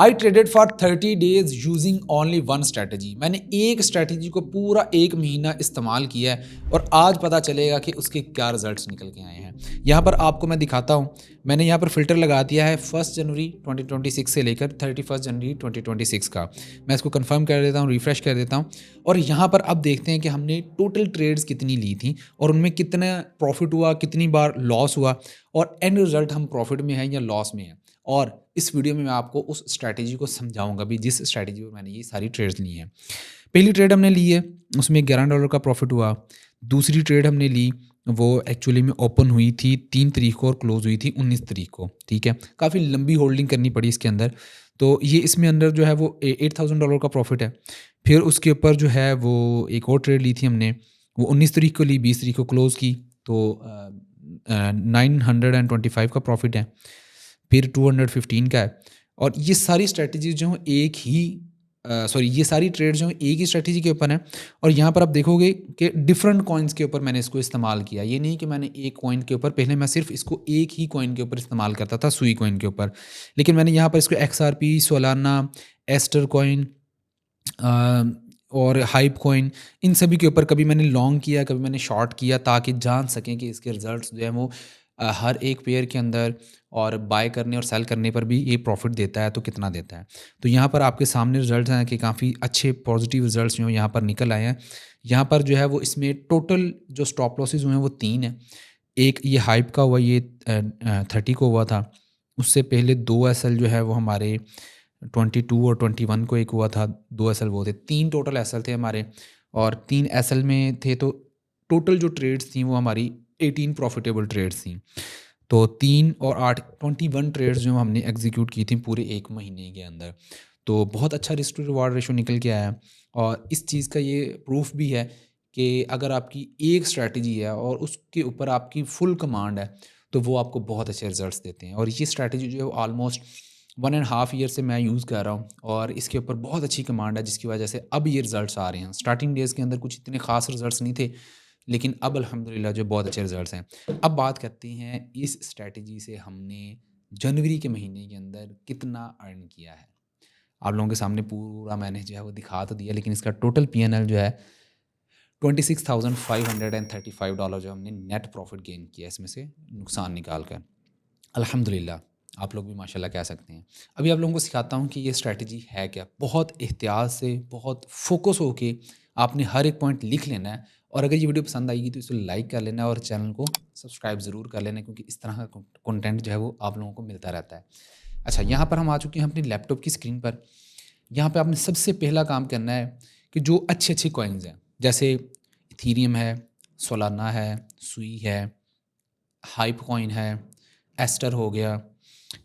I traded for 30 days using only one strategy. मैंने एक strategy को पूरा एक महीना इस्तेमाल किया है और आज पता चलेगा कि उसके क्या रिजल्ट्स निकल के आए हैं। यहाँ पर आपको मैं दिखाता हूँ। मैंने यहाँ पर फ़िल्टर लगा दिया है 1 जनवरी 2026 से लेकर 31 जनवरी 2026 का। मैं इसको कंफर्म कर देता हूँ, रिफ़्रेश कर देता हूँ और यहाँ पर अब देखते हैं कि हमने टोटल ट्रेड्स कितनी ली थी और उनमें कितना प्रॉफिट हुआ, कितनी बार लॉस हुआ और एंड रिज़ल्ट हम प्रॉफिट में हैं या लॉस में हैं। और इस वीडियो में मैं आपको उस स्ट्रैटेजी को समझाऊंगा भी जिस स्ट्रैटेजी पर मैंने ये सारी ट्रेड्स ली हैं। पहली ट्रेड हमने ली है, उसमें $11 का प्रॉफिट हुआ। दूसरी ट्रेड हमने ली, वो एक्चुअली में ओपन हुई थी 3 तारीख को और क्लोज हुई थी 19 तारीख को। ठीक है, काफ़ी लंबी होल्डिंग करनी पड़ी इसके अंदर। तो ये इसमें अंदर जो है वो $8,000 का प्रॉफिट है। फिर उसके ऊपर जो है वो एक और ट्रेड ली थी हमने, वो 19 तारीख को ली, 20 तारीख को क्लोज की, तो 925 का प्रॉफिट है। फिर 215 का है। और ये सारी स्ट्रैटेजी जो हैं एक ही ये सारी ट्रेड जो हैं एक ही स्ट्रैटेजी के ऊपर हैं। और यहाँ पर आप देखोगे कि डिफरेंट कॉइन्स के ऊपर मैंने इसको इस्तेमाल किया। ये नहीं कि मैंने एक कॉइन के ऊपर, पहले मैं सिर्फ इसको एक ही कॉइन के ऊपर इस्तेमाल करता था, सुई कॉइन के ऊपर, लेकिन मैंने यहाँ पर इसको XRP, सोलाना, एस्टर कॉइन और हाइप कॉइन, इन सभी के ऊपर कभी मैंने लॉन्ग किया, कभी मैंने शॉर्ट किया, ताकि जान सकें कि इसके रिजल्ट्स जो हैं वो हर एक पेयर के अंदर और बाय करने और सेल करने पर भी ये प्रॉफिट देता है तो कितना देता है। तो यहाँ पर आपके सामने रिजल्ट्स हैं कि काफ़ी अच्छे पॉजिटिव रिजल्ट्स जो हैं यहाँ पर निकल आए हैं। यहाँ पर जो है वो इसमें टोटल जो स्टॉप लॉसेस हुए हैं वो 3 हैं। एक ये हाइप का हुआ, ये 30 को हुआ था। उससे पहले 2 एसएल जो है वो हमारे 22 और 21 को एक हुआ था, 2 एसएल वो थे। 3 टोटल एसएल थे हमारे और 3 एसएल में थे, तो टोटल जो ट्रेड्स थी वो हमारी 18 प्रॉफिटेबल ट्रेड्स थी। तो 3 और 8 21 ट्रेड्स जो हमने एग्जीक्यूट की थी पूरे एक महीने के अंदर। तो बहुत अच्छा रिस्क टू रिवार्ड रेशो निकल के आया है। और इस चीज़ का ये प्रूफ भी है कि अगर आपकी एक स्ट्रैटेजी है और उसके ऊपर आपकी फुल कमांड है तो वो आपको बहुत अच्छे रिजल्ट्स देते हैं। और ये स्ट्रैटेजी जो है वो ऑलमोस्ट 1.5 ईयर से मैं यूज़ कर रहा हूँ और इसके ऊपर बहुत अच्छी कमांड है, जिसकी वजह से अब ये रिजल्ट्स आ रहे हैं। स्टार्टिंग डेज़ के अंदर कुछ इतने ख़ास रिजल्ट्स नहीं थे, लेकिन अब अल्हम्दुलिल्लाह जो बहुत अच्छे रिजल्ट्स हैं। अब बात करते हैं इस स्ट्रैटेजी से हमने जनवरी के महीने के अंदर कितना अर्न किया है। आप लोगों के सामने पूरा मैंने जो है वो दिखा तो दिया, लेकिन इसका टोटल PNL जो है $26,535 जो हमने नेट प्रॉफिट गेन किया इसमें से नुकसान निकाल कर। अल्हम्दुलिल्लाह, आप लोग भी माशाल्लाह कह सकते हैं। अभी आप लोगों को सिखाता हूँ कि ये स्ट्रैटेजी है क्या। बहुत एहतियात से, बहुत फोकस होके आपने हर एक पॉइंट लिख लेना है और अगर ये वीडियो पसंद आएगी तो इसे लाइक कर लेना है और चैनल को सब्सक्राइब ज़रूर कर लेना, क्योंकि इस तरह का कंटेंट जो है वो आप लोगों को मिलता रहता है। अच्छा, यहाँ पर हम आ चुके हैं अपनी लैपटॉप की स्क्रीन पर। यहाँ पे आपने सबसे पहला काम करना है कि जो अच्छे अच्छे कॉइन्स हैं, जैसे इथीरियम है, सोलाना है, सुई है, हाइप कॉइन है, एस्टर हो गया,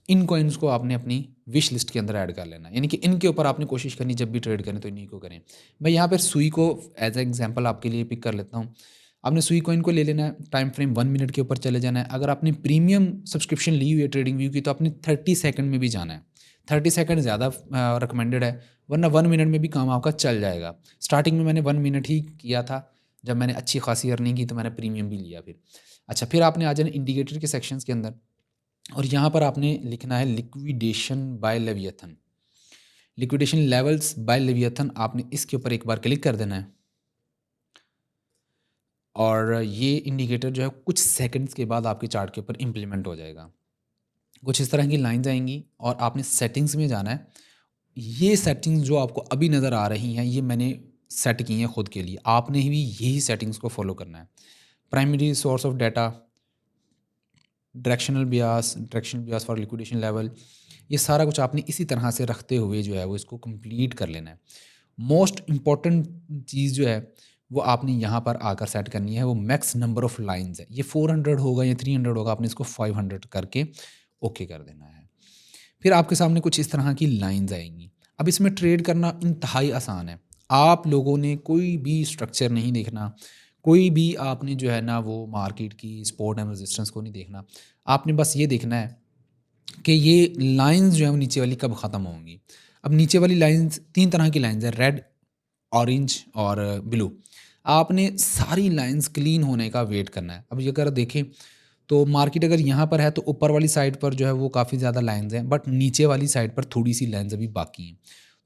इन कॉइन्स को आपने अपनी विश लिस्ट के अंदर ऐड कर लेना। यानी कि इनके ऊपर आपने कोशिश करनी जब भी ट्रेड करें तो इन्हीं को करें। मैं यहाँ पर सुई को एज ए एग्जांपल आपके लिए पिक कर लेता हूँ। आपने सुई कॉइन को ले लेना है, टाइम फ्रेम 1 मिनट के ऊपर चले जाना है। अगर आपने प्रीमियम सब्सक्रिप्शन ली हुई है ट्रेडिंग व्यू की तो आपने 30 सेकंड में भी जाना है। 30 सेकंड ज़्यादा रिकमेंडेड है, वरना 1 मिनट में भी काम आपका चल जाएगा। स्टार्टिंग में मैंने 1 मिनट ही किया था, जब मैंने अच्छी खासी अर्निंग की तो मैंने प्रीमियम भी लिया फिर। अच्छा, फिर आपने आ जाना इंडिकेटर के सेक्शंस के अंदर और यहाँ पर आपने लिखना है liquidation by leviathan, liquidation levels by leviathan. आपने इसके ऊपर एक बार क्लिक कर देना है और ये इंडिकेटर जो है कुछ सेकंड्स के बाद आपके चार्ट के ऊपर इम्प्लीमेंट हो जाएगा। कुछ इस तरह की लाइंस आएंगी और आपने सेटिंग्स में जाना है। ये सेटिंग्स जो आपको अभी नज़र आ रही हैं ये मैंने सेट की हैं खुद के लिए, आपने भी यही सेटिंग्स को फॉलो करना है। Primary source of data, directional Beas for liquidation level, ये सारा कुछ आपने इसी तरह से रखते हुए जो है वो इसको कंप्लीट कर लेना है। मोस्ट इम्पॉर्टेंट चीज़ जो है वो आपने यहाँ पर आकर सेट करनी है, वो मैक्स नंबर ऑफ़ लाइंस है। ये 400 होगा या 300 होगा, आपने इसको 500 करके ओके कर देना है। फिर आपके सामने कुछ इस तरह की लाइंस आएंगी। अब इसमें ट्रेड करना इंतहाई आसान है। आप लोगों ने कोई भी स्ट्रक्चर नहीं देखना, कोई भी आपने जो है ना वो मार्केट की सपोर्ट एंड रेजिस्टेंस को नहीं देखना। आपने बस ये देखना है कि ये लाइंस जो है वो नीचे वाली कब ख़त्म होंगी। अब नीचे वाली लाइंस 3 तरह की लाइंस है, रेड, ऑरेंज और ब्लू। आपने सारी लाइंस क्लीन होने का वेट करना है। अब ये अगर देखें तो मार्केट अगर यहाँ पर है तो ऊपर वाली साइड पर जो है वो काफ़ी ज़्यादा लाइन्स हैं, बट नीचे वाली साइड पर थोड़ी सी लाइन्स अभी बाकी हैं।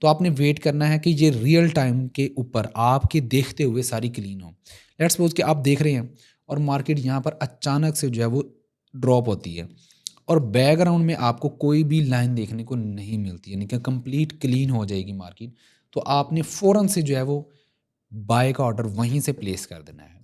तो आपने वेट करना है कि ये रियल टाइम के ऊपर आपके देखते हुए सारी क्लीन हो। लेट्स सपोज कि आप देख रहे हैं और मार्केट यहाँ पर अचानक से जो है वो ड्रॉप होती है और बैकग्राउंड में आपको कोई भी लाइन देखने को नहीं मिलती, यानी कि कंप्लीट क्लीन हो जाएगी मार्केट। तो आपने फ़ौरन से जो है वो बाय का ऑर्डर वहीं से प्लेस कर देना है।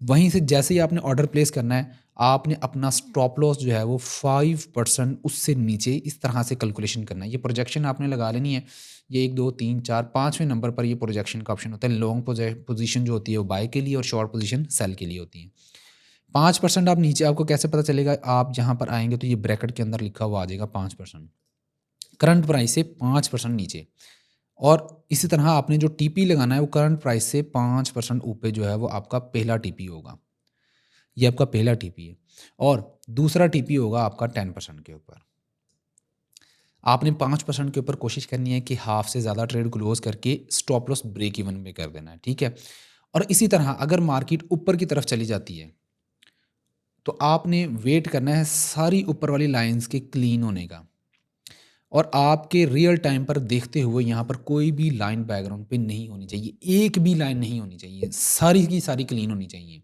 वहीं से जैसे ही आपने ऑर्डर प्लेस करना है, आपने अपना स्टॉप लॉस जो है वो 5% उससे नीचे इस तरह से कैलकुलेशन करना है। ये प्रोजेक्शन आपने लगा लेनी है। ये 1, 2, 3, 4, 5वें नंबर पर ये प्रोजेक्शन का ऑप्शन होता है। लॉन्ग पोजीशन जो होती है वो बाय के लिए और शॉर्ट पोजीशन सेल के लिए होती है। 5% आप नीचे, आपको कैसे पता चलेगा? आप जहाँ पर आएँगे तो ये ब्रैकेट के अंदर लिखा हुआ आ जाएगा 5%। करंट प्राइस से 5% नीचे। और इसी तरह आपने जो टीपी लगाना है वो करंट प्राइस से 5% ऊपर जो है वो आपका पहला टीपी होगा। ये आपका पहला टीपी है और दूसरा टीपी होगा आपका 10% के ऊपर। आपने 5% के ऊपर कोशिश करनी है कि हाफ से ज़्यादा ट्रेड क्लोज करके स्टॉप लॉस ब्रेक इवन में कर देना है, ठीक है? और इसी तरह अगर मार्केट ऊपर की तरफ चली जाती है तो आपने वेट करना है सारी ऊपर वाली लाइंस के क्लीन होने का और आपके रियल टाइम पर देखते हुए यहाँ पर कोई भी लाइन बैकग्राउंड पे नहीं होनी चाहिए, एक भी लाइन नहीं होनी चाहिए, सारी की सारी क्लीन होनी चाहिए।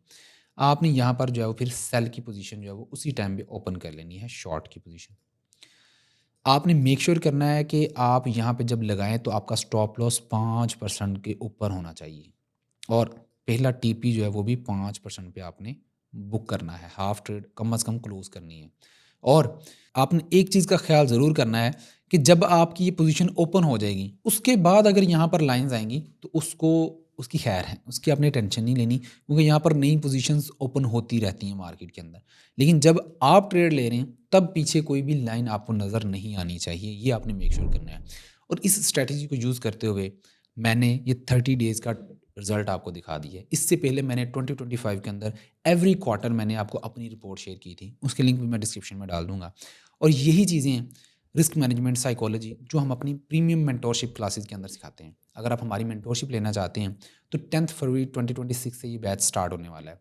आपने यहाँ पर जो है वो फिर सेल की पोजीशन जो है वो उसी टाइम पे ओपन कर लेनी है, शॉर्ट की पोजीशन। आपने मेक श्योर करना है कि आप यहाँ पे जब लगाएं तो आपका स्टॉप लॉस 5% के ऊपर होना चाहिए और पहला टीपी जो है वो भी 5% पे आपने बुक करना है, हाफ ट्रेड कम से कम क्लोज करनी है। और आपने एक चीज़ का ख्याल ज़रूर करना है कि जब आपकी ये पोजीशन ओपन हो जाएगी उसके बाद अगर यहाँ पर लाइंस आएंगी तो उसको उसकी खैर है, उसकी आपने टेंशन नहीं लेनी, क्योंकि यहाँ पर नई पोजीशंस ओपन होती रहती हैं मार्केट के अंदर। लेकिन जब आप ट्रेड ले रहे हैं तब पीछे कोई भी लाइन आपको नज़र नहीं आनी चाहिए, ये आपने मेक श्योर करना है। और इस स्ट्रैटेजी को यूज़ करते हुए मैंने ये 30 डेज़ का रिजल्ट आपको दिखा दी है। इससे पहले मैंने 2025 के अंदर एवरी क्वार्टर मैंने आपको अपनी रिपोर्ट शेयर की थी, उसके लिंक भी मैं डिस्क्रिप्शन में डाल दूंगा। और यही चीज़ें हैं रिस्क मैनेजमेंट साइकोलॉजी जो हम अपनी प्रीमियम मेंटोरशिप क्लासेस के अंदर सिखाते हैं। अगर आप हमारी मेंटोरशिप लेना चाहते हैं तो 10 फरवरी 2026 से ये बैच स्टार्ट होने वाला है।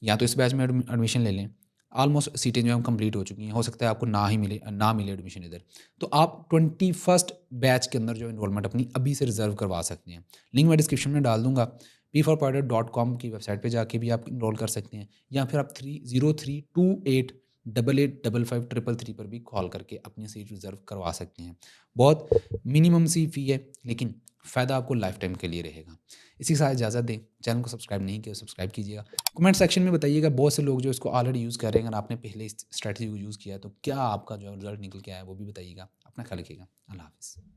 या तो इस बैच में एडमिशन ले लें, ऑलमोस्ट सीटें जो हैं कंप्लीट हो चुकी हैं, हो सकता है आपको ना मिले एडमिशन इधर, तो आप 21st बैच के अंदर जो एनरोलमेंट अपनी अभी से रिजर्व करवा सकते हैं। लिंक मैं डिस्क्रिप्शन में डाल दूंगा। p4pilot.com की वेबसाइट पे जाके भी आप इनरोल कर सकते हैं या फिर आप 303288555533 पर भी कॉल करके अपनी सीट रिजर्व करवा सकते हैं। बहुत मिनिमम सी फ़ी है लेकिन फ़ायदा आपको लाइफ टाइम के लिए रहेगा। इसी के साथ इजाज़त दें। चैनल को सब्सक्राइब नहीं किया सब्सक्राइब कीजिएगा। कमेंट सेक्शन में बताइएगा बहुत से लोग जो इसको ऑलरेडी यूज़ कर रहे हैं, अगर आपने पहले इस स्ट्रैटेजी को यूज़ किया है तो क्या आपका जो रिजल्ट निकल के आया है वो भी बताइएगा। अपना ख्याल रखिएगा। अल्लाह हाफ़िज़।